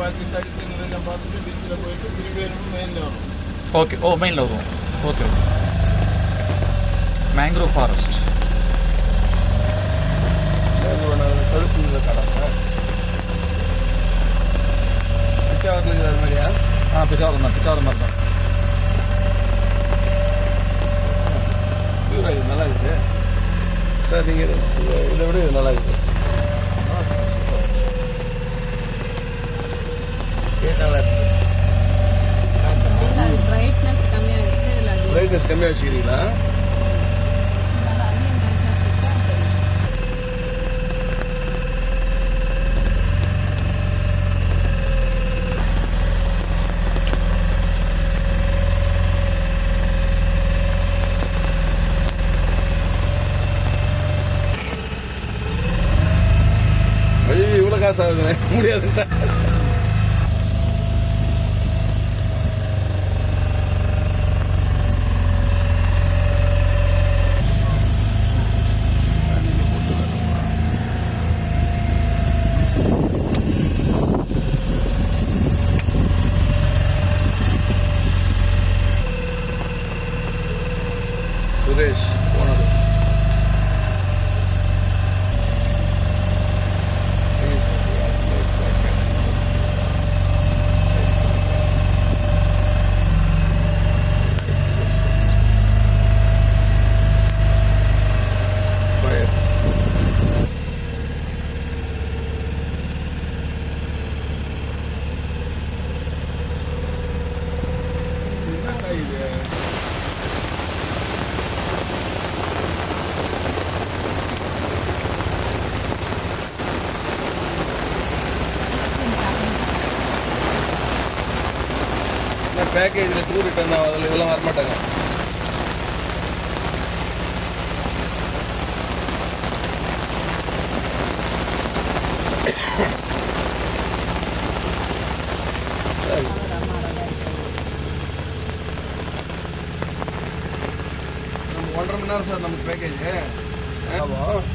பாக்கி side scenery எல்லாம் பார்த்துட்டு பீச்சில் போயிட்டு திரும்பி மெயினில் வரும். ஓகே. ஓ, மெயினில் வருவோம். Okay okay. மேங்க்ரோவ் ஃபாரஸ்ட் சதுப்பு கடை பிச்சாவரத்துக்கு அது மாதிரியா? பிச்சாவரம் தான். பிச்சாவரம் மாதிரி தான். இது நல்லா இருக்குது சார். நீங்கள் இதை விட இது நல்லா இருக்குது. நல்லா இருக்குது. பிரைட்னஸ் கம்மியாக வச்சுக்கிறீங்களா? இவ்வளோ காசு ஆகுதுண்ணே, முடியாதுன்ட்டா. சுரேஷ் போனது பேக்கேஜில் டூர் ரிட்டர்ன் ஆகுதில் இதெல்லாம் வரமாட்டாங்க. நம்ம 1.5 மணி நேரம் சார் நமக்கு பேக்கேஜ். ஆமாம்.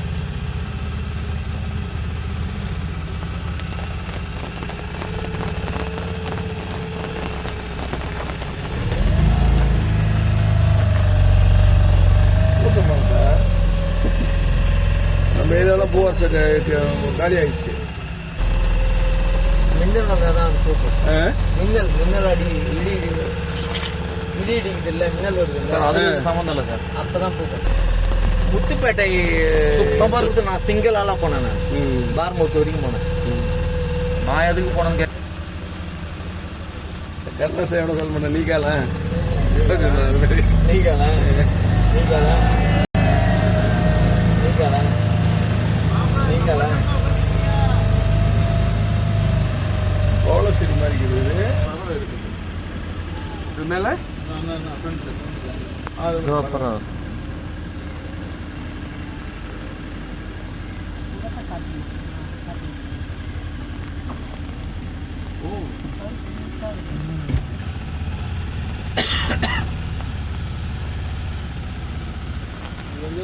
நம்ம ஏரியாவில் பூவார் சார் காலி ஆயிடுச்சு. மின்னல் தான் பூக்கும். மின்னல் அடி இடி இடிக்குது இல்லை, மின்னல் வருது சார். அது சம்மந்தம் இல்லை சார். அப்பதான் பூக்கும். முத்துப்பேட்டை சுத்தமாக இருக்குது. நான் சிங்கிள் ஆளாக போனேன். நான் பார்மூத்து வரைக்கும் போனேன். நான் எதுக்கு போனேன்னு கரெக்டாக சார் எவ்வளோ கால் பண்ண நீக்கால எவ்வளோ சரி மாதிரி இருக்குது. இது மேலே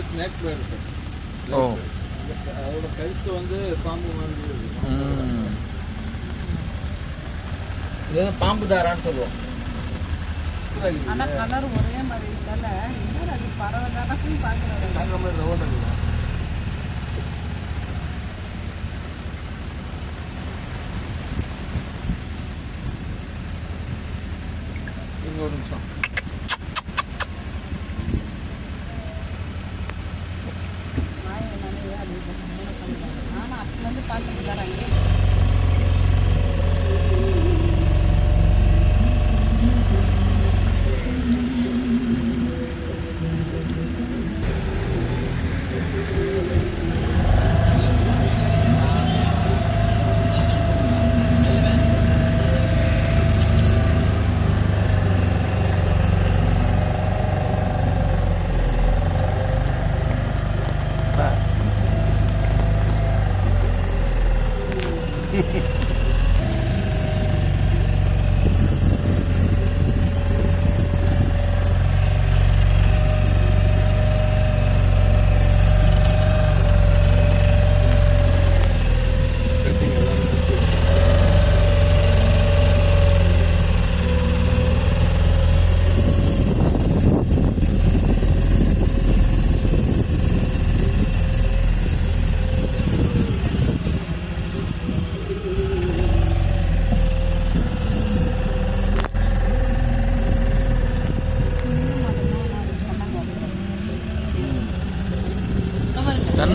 ஸ்னேக் பேர்டு சார். அதோட கழுத்து வந்து பாம்பு மாதிரி. இது பாம்பு தாரான்னு சொல்லுவோம். ஆனா கலர் ஒரே மாதிரி இல்ல. அது பரவாயில்ல பாக்குறேன். ஒரு நிமிஷம். ஆனா அதுல இருந்து பாத்துட்டு தராங்க.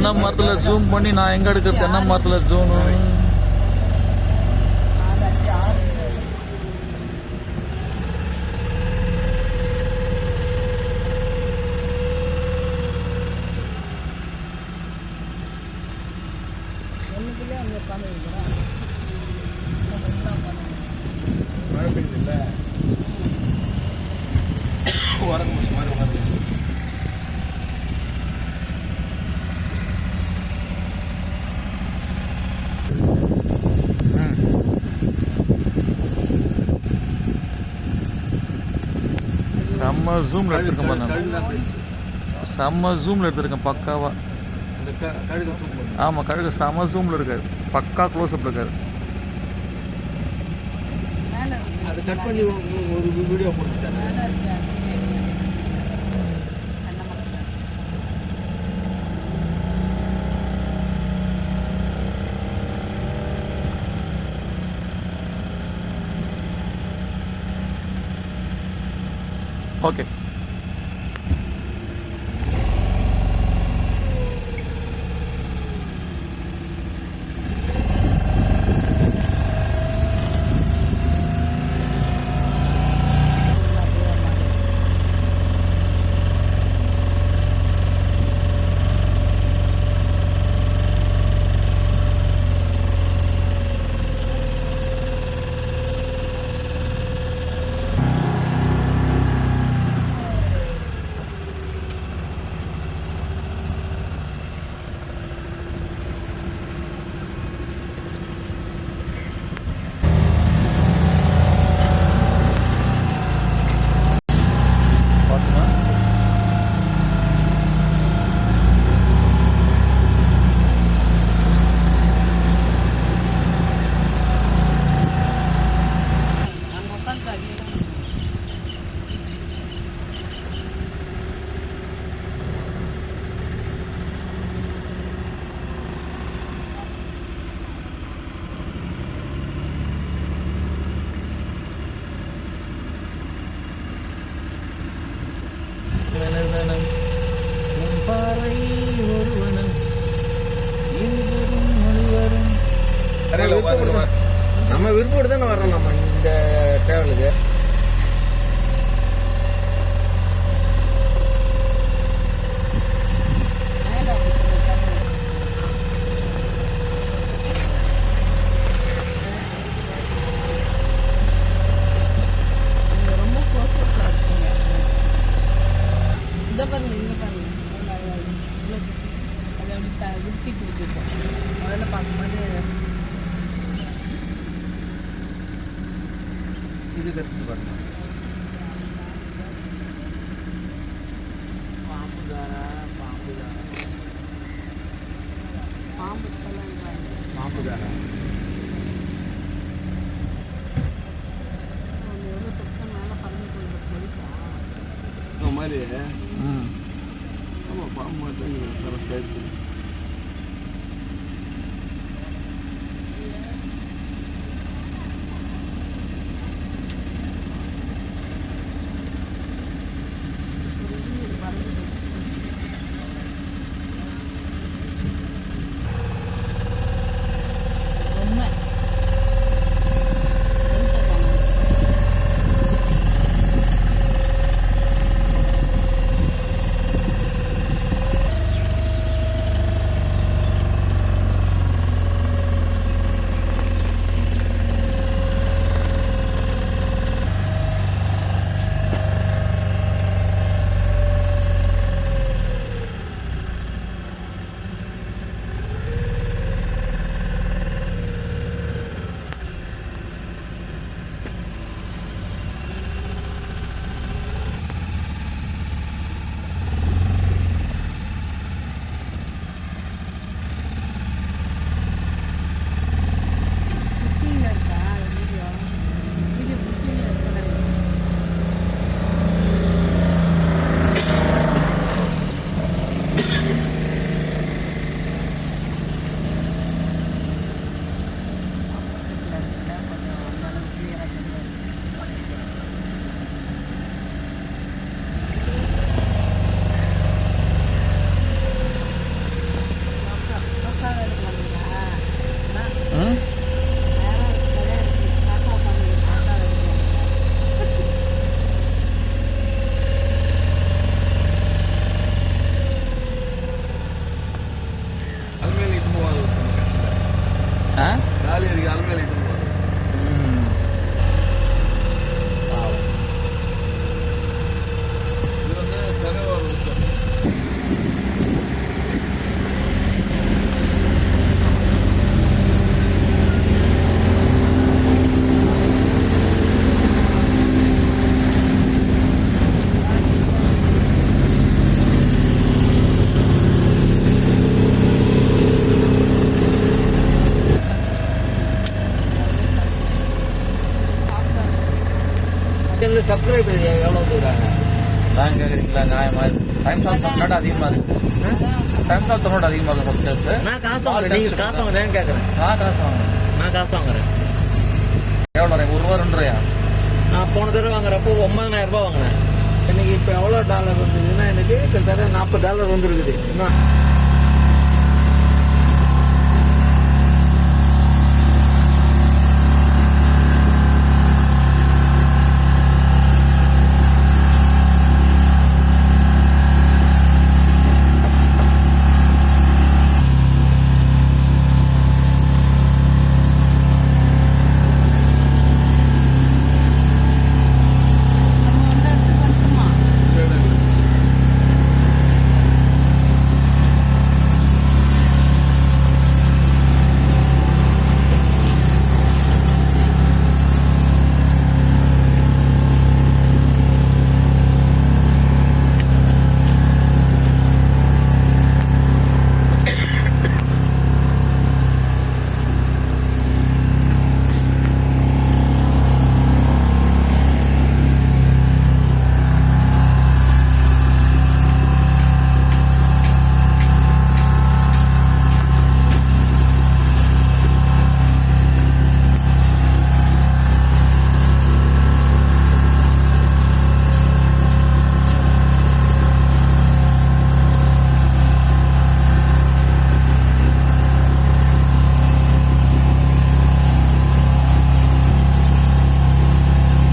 தென்னை மரத்துல ஜூம் பண்ணி நான் எங்க எடுக்க தென்னை மரத்துல ஜூம். ஒண்ணுக்குள்ளே அங்கே உட்காந்து இருக்கிறேன். மழை பெய்யுது இல்லை வரங்க சுமார் உட்காந்து செம்ம ஜூம்ல எடுத்திருக்கேன் பாருங்க. செம்ம ஜூம்ல எடுத்திருக்கேன் பக்காவா. அந்த கழுகு சூப்பர். ஆமா கழுகு செம்ம ஜூம்ல இருக்காரு, பக்கா க்ளோஸ் அப்ல இருக்காரு. மேலே அதை கட் பண்ணி ஒரு வீடியோ போட்டு சார். மேலே இருக்கு தென்னை மரத்தில். ஓகே. அங்கே உட்காந்து அதே தான். நம்ம விருப்பப்பட்டு தானே வரோம் நம்ம இந்த டிராவலுக்கு. மேலே அப்படி உட்காந்து. நீங்க ரொம்ப க்ளோஸ் அப்ல இருக்கீங்க. இதை பாருங்க, இங்கே பாருங்க. அது அப்படி விரிச்சிட்டு வச்சுருக்கோம். முதல்ல பார்க்கும்போது இது கற்றுட்டு பாருங்க. பாம்பு மாம்புதாரா எவ்வளோ தொட்டு மேலே பறந்து போய் போயிட்டா. இந்த மாதிரி ம். ஆமாம் பாம்பு மட்டும் கரெக்டாக இருக்குது. ஆ காலி இருக்கு அலமேலிட்டு ம். இது வந்து சரவர் விஷயம். சப்ஸ்கிரைபர் எவ்வளோ தூராங்க தான் கேட்குறீங்களா நியாயமா டைம்ஸ் ஆஃப் தமிழ்நாடு அதிகமாக இருக்கு டைம்ஸ் ஆஃப் தமிழ்நாடு அதிகமாக இருக்கும் சப்ஸ்கிரைப்ஸ். நான் காசு வாங்குறேன் நீங்கள் காசு வாங்குறேன்னு கேட்குறேன். நான் காசு வாங்குறேன். நான் காசு வாங்குறேன். எவ்வளோ ரூபா? 1 ரூபா 2 ரூபாயா? நான் போன தடவை வாங்குறப்போ 9,000 ரூபாய் வாங்கினேன். இன்னைக்கு இப்போ எவ்வளோ டாலர் வந்ததுன்னா எனக்கு கிட்டத்தட்ட $40 வந்துருக்குது. இன்னும்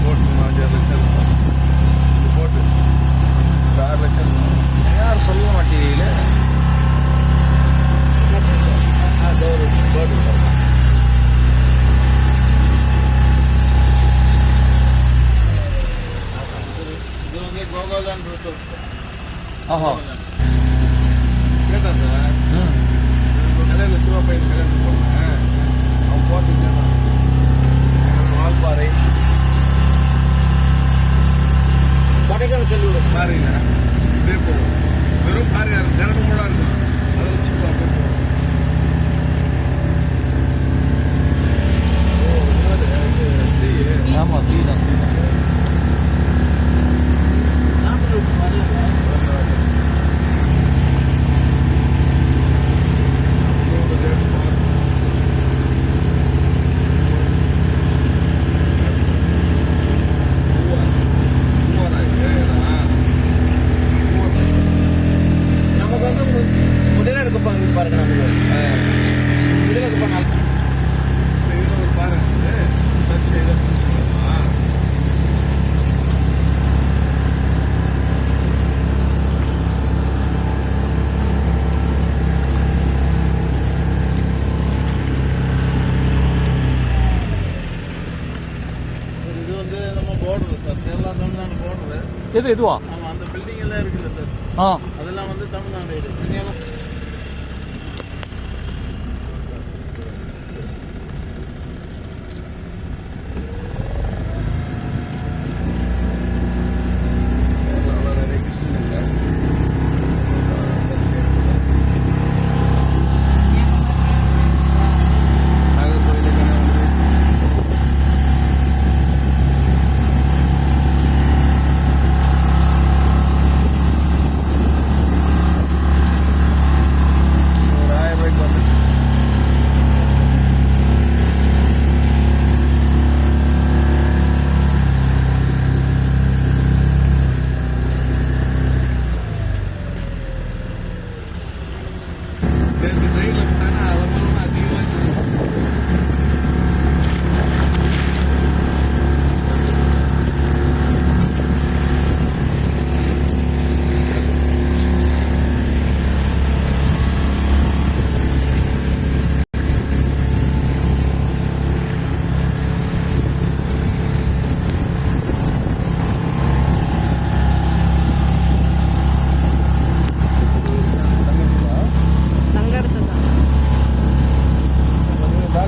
நம்ம வந்து அடுத்து வந்துமா போட்டு 5-6 லட்சம் இது போட்டு 6 லட்சம் யார் சொல்ல மாட்டீங்களே. இது வந்து கோகாலாண்ட் ரிசோர்ட். ஆஹா. கேட்டான் சார் ம். கல்யாணம் சிவா பையன் கல்யாணம் போனேன் அவன் போட்டு கேட்டான் வால்பாறை கொடைக்கானல் சொல்லி விடுங்க. பாருங்க இப்படியே போகும் வெறும் பாருங்க கிணறு கூட இருக்கும் அதை வச்சு அப்படியே போகும் ஆமா சீதான் சீதான். நமக்கு வந்து முதல்ல இருக்க பாருங்க நமக்கு இதில் இருக்க பாருங்க. இது வந்து நம்ம border sir. Kerala Tamil Nadu border. இதுவா? ஆமா, அந்த பில்டிங் எல்லாம் இருக்குல்ல சார், ஆ அதெல்லாம் வந்து தமிழ்நாடு இது. கன்னியாகுமரி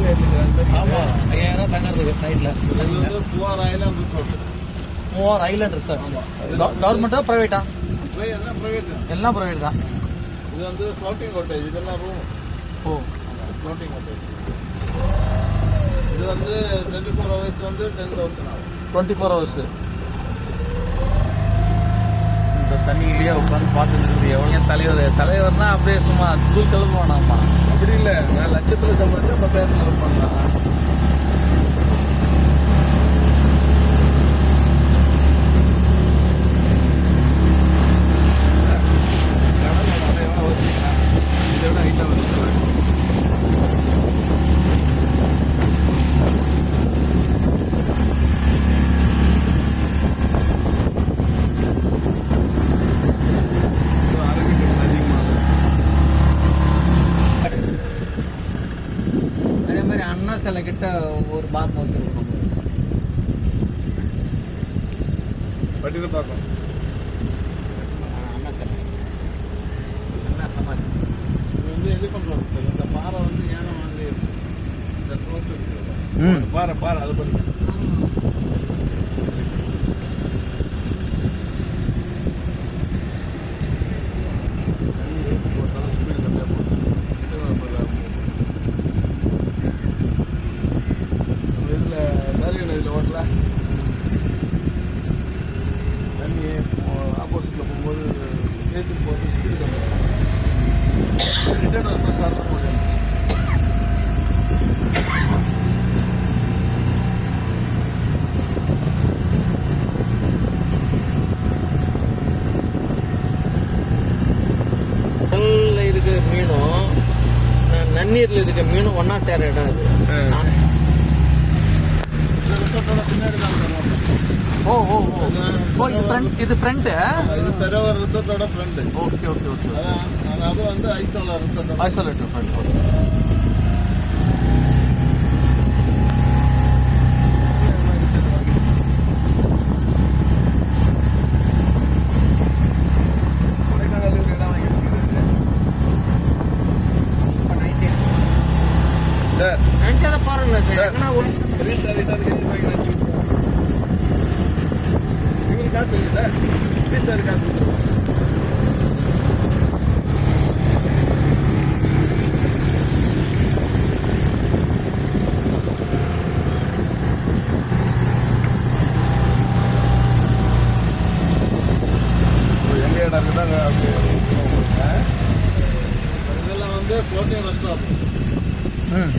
மேலே ஏற்றிக்கிறாங்க. ஆமா 5000 தங்கறதுக்கு நைட்ல. இது வந்து Poovar island resort. Poovar island resorts. கவர்மெண்டா பிரைவேட்டா? எல்லாம் பிரைவேட். எல்லாம் பிரைவேட் தான். இது வந்து ஃப்ளோட்டிங் ஹோட்டல். இதெல்லாம் ரூம். Oh floating hotel. இது வந்து 24 hours வந்து 10,000 ஆகும். 24 hours. இந்த தண்ணியிலேயே உட்காந்து பார்த்துட்டு இருக்குது. எவ்வளோ தலைவர்னா அப்படியே சும்மா தூள் கிளம்புவானாம்மா. அப்படி இல்லை, நான் லட்சத்தில் சம்பாதிச்சா 10,000 செலவு பண்ணலாம். இதை விட ஹைட்டாக வந்து அதே மாதிரி அண்ணா சிலை கிட்ட ஒரு பார் இருக்கும். பட்டியல பார்க்கணும். அண்ணா சிலை அண்ணா சமாதி. இது வந்து எலிஃபண்ட் ரோட் சார். இந்த பாறை வந்து யானை மாதிரி இருக்கும். இந்த க்ளோஸ் இருக்குது. பாரு பாரு அதை பாருங்க. ஆப்போசிட்ல போகும்போது ஏற்றி போகிறது ஸ்பீடு கம்மி. ரிட்டர்ன் வந்து சார்ந்த முடியும். கடல்ல இருக்கிற மீனும் நன்னீர்ல இருக்கிற மீனும் ஒன்னா சேர இடம் அது. இந்த ரிசார்ட்டோட பின்னாடி தான் சார் ஹோட்டல். ஓ ஓ ஓ ஓ இது ஃப்ரண்ட். இது ஃப்ரண்ட். இது சரோவர் ரிசார்ட்டோட ஃப்ரெண்ட். Okay okay okay. அதான் அது வந்து Isola resort. Isolated front. Okay. Sir நினைச்சதை பாருங்க சார். இவரு காசு இல்லை சார். சார் காசு எங்க இடம் இருக்குதாங்க. இதெல்லாம் வந்து ஃப்ளோட்டிங் ரெஸ்டாரண்ட்.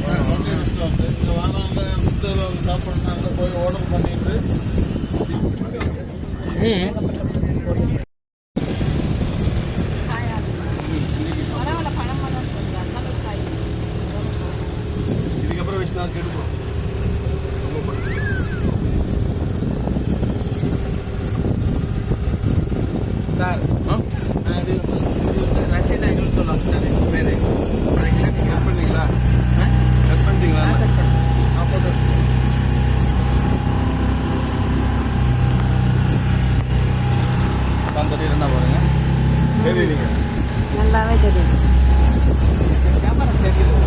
Floating restaurant. இங்கே வாரவங்க ஃபுட்டில் வந்து சாப்பிட்ணுன்னா அங்கே போய் ஆர்டர் பண்ணிட்டு பரவாயில்ல பழமாக தான் சொல்லுங்க. அந்த அளவுக்கு காய். இதுக்கப்புறம் வச்சு நான் கெடுப்போம். சார் அது ரஷ்யன் ஆங்கிள் சொல்லுவாங்க சார். எங்கள் பேர் கட் பண்ணீங்களா? கட் பண்ணிட்டீங்களா? அப்போ வந்துட்டு இருந்தா பாருங்க. சரிங்க. நல்லாவே தெரியும். கேமரா சரியில்லை.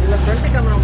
இதில் ஃப்ரண்ட் கேமரா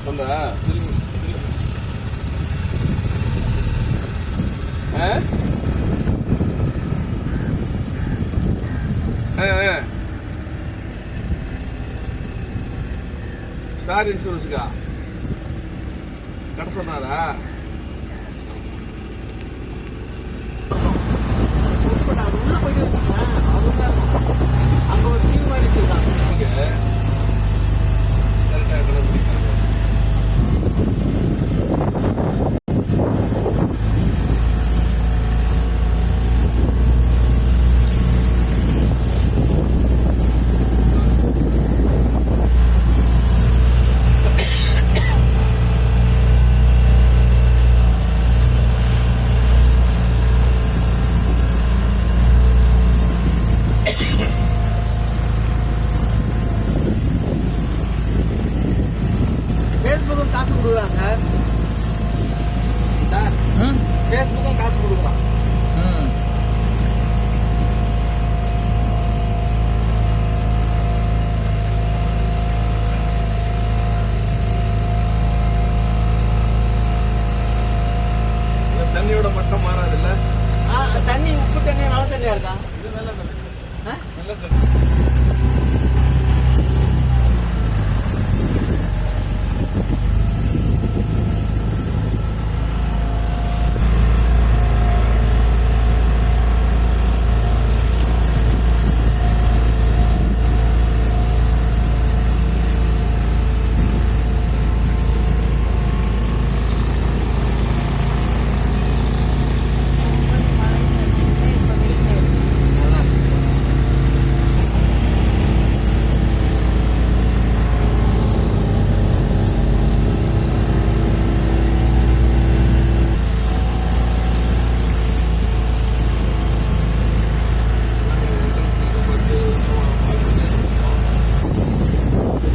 வந்தா ஆ? ஸ்டார் இன்சூரன்ஸுக்கா கடை சொன்னாரா? உள்ள போயிட்டு அங்க ஒரு டீம் மாதிரி வச்சிருக்காங்க. இங்க கரெக்டா கண்டுபிடிக்காங்க. ஃபேஸ்புக்கும் காசு கொடுக்குறாங்க சார். ஃபேஸ்புக்கும் காசு கொடுக்குறான். இந்த தண்ணியோட மட்டம் மாறாது இல்ல? தண்ணி உப்பு தண்ணி நல்ல தண்ணியா இருக்கா? இது நல்ல தண்ணி. ஆ? நல்ல தண்ணி.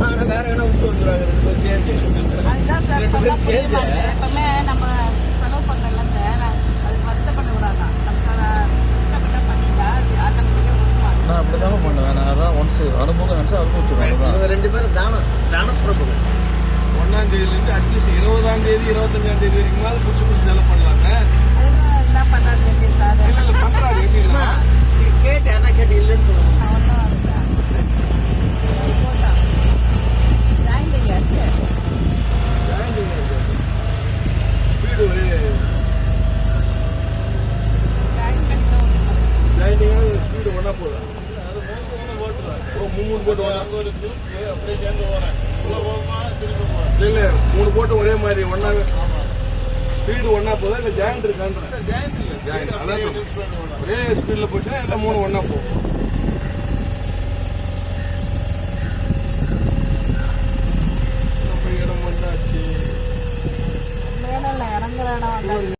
ஆனா வேற என்ன விட்டு வந்துடுறாங்க ரெண்டு பேரும் சேர்ந்து. அதுதான் சார் ரெண்டு சொல்ல பேரும் புரிய சேர்ந்து மாட்டேங்குது. எப்பவுமே நம்ம செலவு பண்ணல சார், அதுக்கு வருத்தப்பட கூடாது. கஷ்டப்பட்டா பண்ணிட்டா அது ஆட்டோமேட்டிக்கா ஒத்துவாங்க. நான் அப்படிதாங்க பண்ணுவேன். நான் அதான் ஒன்ஸ் அனுபவம் நினைச்சா அனுபவிச்சுருவேன். இவங்க அவ்வளோதான். ரெண்டு பேரும் தானப்புறப்பு. 1ஆம் தேதியிலேருந்து அட்லீஸ்ட் 20ஆம் தேதி 25ஆம் தேதி வரைக்கும் புதுசு செலவு பண்ணலாங்க. அதுதான் என்ன பண்ணாது சார். இல்ல இல்ல பண்றாரு எப்படின்னா கேட்டு யாரா கேட்டு இல்லைன்னு சொல்லுவாங்க. அவன்தான் அதுதான். போட்டான். ஜாயிண்டிங் ஆச்சு. ஸ்பீடு ஒரு ஜாயின் பண்ணி தான் விட்டுருக்காங்க. ஜாயிண்டிங்காக ஸ்பீடு ஒன்றா போகுதா? அது மூணு ஓட்டுறேன். ஓ 3 போட்டு ஒன்றா அங்க ஒரு குரூப் அப்படியே சேர்ந்து போறேன். உள்ள போகுமா திருப்பி போறேன். இல்ல இல்ல 3 போட்டு ஒரே மாதிரி ஒன்னாவே ஆமா. ஸ்பீடு ஒன்னா போதா இல்ல ஜாயிண்ட் இருக்கான்றேன். ஜாயிண்ட் இல்ல. ஜாயிண்ட் அதான் அப்படியே சொல்றேன். டிஃபரெண்ட் ஓடும். ஒரே ஸ்பீட்ல போச்சுன்னா எல்லாம் 3 ஒன்னா போகும். நம்ம இடம் வந்தாச்சு. மேல இறங்குற இடம் வந்தாச்சு.